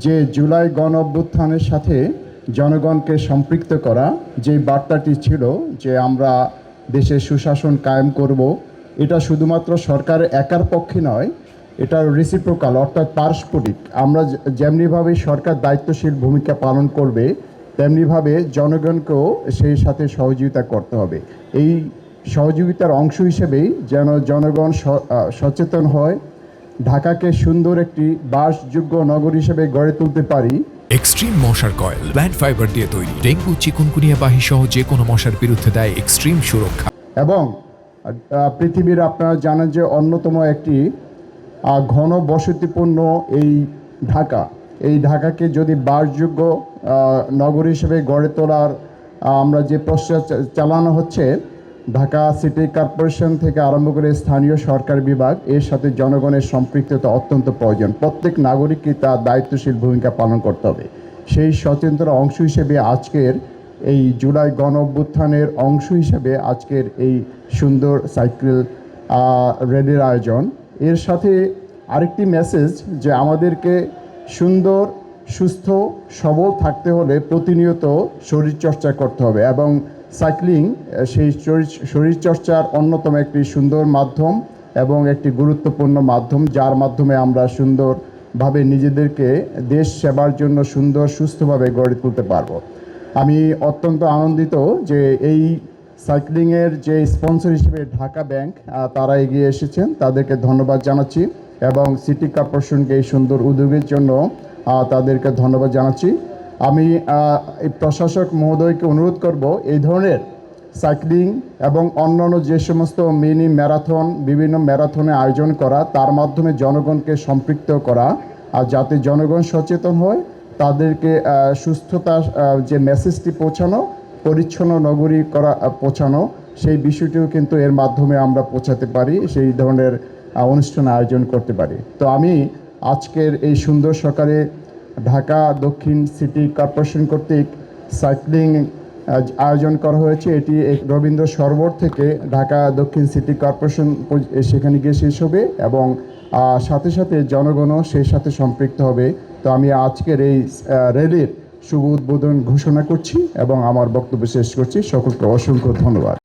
যে জুলাই গণ অভ্যুত্থানের সাথে জনগণকে সম্পৃক্ত করা যে বার্তাটি ছিল যে আমরা দেশে সুশাসন কায়েম করব, এটা শুধুমাত্র সরকারের একার পক্ষে নয়, এটা রেসিপ্রোকাল অর্থাৎ পারস্পরিক। আমরা যেমনিভাবে সরকার দায়িত্বশীল ভূমিকা পালন করবে, তেমনিভাবে জনগণকেও সেই সাথে সহযোগিতা করতে হবে। এই সহযোগিতার অংশ হিসেবেই যেন জনগণ সচেতন হয়, ঢাকাকে সুন্দর একটি বাসযোগ্য নগর হিসেবে গড়ে তুলতে পারি। এক্সট্রিম মশার কয়েল প্ল্যান্ট ফাইবার দিয়ে তৈরি, ডেঙ্গু চিকুনগুনিয়া বাহি সহ যে কোনো মশার বিরুদ্ধে দেয় এক্সট্রিম সুরক্ষা। এবং পৃথিবীর আপনারা জানেন যে অন্যতম একটি ঘন বসতিপূর্ণ এই ঢাকাকে যদি বাসযোগ্য নগর হিসেবে গড়ে তোলার আমরা যে প্রচেষ্টা চালানো হচ্ছে, ঢাকা সিটি কর্পোরেশন থেকে আরম্ভ করে স্থানীয় সরকার বিভাগ, এর সাথে জনগণের সম্পৃক্ততা অত্যন্ত প্রয়োজন। প্রত্যেক নাগরিককে তার দায়িত্বশীল ভূমিকা পালন করতে হবে। সেই সচেতনতার অংশ হিসেবে আজকের এই জুলাই গণ অভ্যুত্থানের অংশ হিসেবে আজকের এই সুন্দর সাইকেল র্যালির আয়োজন। এর সাথে আরেকটি মেসেজ যে আমাদেরকে সুন্দর, সুস্থ, সবল থাকতে হলে প্রতিনিয়ত শরীরচর্চা করতে হবে এবং সাইক্লিং সেই শরীরচর্চার অন্যতম একটি সুন্দর মাধ্যম এবং একটি গুরুত্বপূর্ণ মাধ্যম, যার মাধ্যমে আমরা সুন্দরভাবে নিজেদেরকে দেশ সেবার জন্য সুন্দর, সুস্থভাবে গড়ে তুলতে পারবো। আমি অত্যন্ত আনন্দিত যে এই সাইক্লিংয়ের যে স্পন্সর হিসেবে ঢাকা ব্যাংক তারা এগিয়ে এসেছেন, তাদেরকে ধন্যবাদ জানাচ্ছি এবং সিটি কর্পোরেশনকে এই সুন্দর উদ্যোগের জন্য তাদেরকে ধন্যবাদ জানাচ্ছি। আমি এই প্রশাসক মহোদয়কে অনুরোধ করব এই ধরনের সাইক্লিং এবং অন্যান্য যে সমস্ত মিনি ম্যারাথন, বিভিন্ন ম্যারাথনে আয়োজন করা, তার মাধ্যমে জনগণকে সম্পৃক্ত করা, আর যাতে জনগণ সচেতন হয়, তাদেরকে সুস্থতার যে মেসেজটি পৌঁছানো, পরিচ্ছন্ন নগরী করা পৌঁছানো, সেই বিষয়টিও কিন্তু এর মাধ্যমে আমরা পৌঁছাতে পারি, সেই ধরনের অনুষ্ঠান আয়োজন করতে পারি। তো আমি আজকের এই সুন্দর সকালে ঢাকা দক্ষিণ সিটি কর্পোরেশন কর্তৃক সাইক্লিং আয়োজন করা হয়েছে, এটি রবীন্দ্র সরোবর থেকে ঢাকা দক্ষিণ সিটি কর্পোরেশন সেখানে গিয়ে শেষ হবে এবং সাথে সাথে জনগণও সেই সাথে সম্পৃক্ত হবে। তো আমি আজকের এই র্যালির শুভ উদ্বোধন ঘোষণা করছি এবং আমার বক্তব্য শেষ করছি। সকলকে অসংখ্য ধন্যবাদ।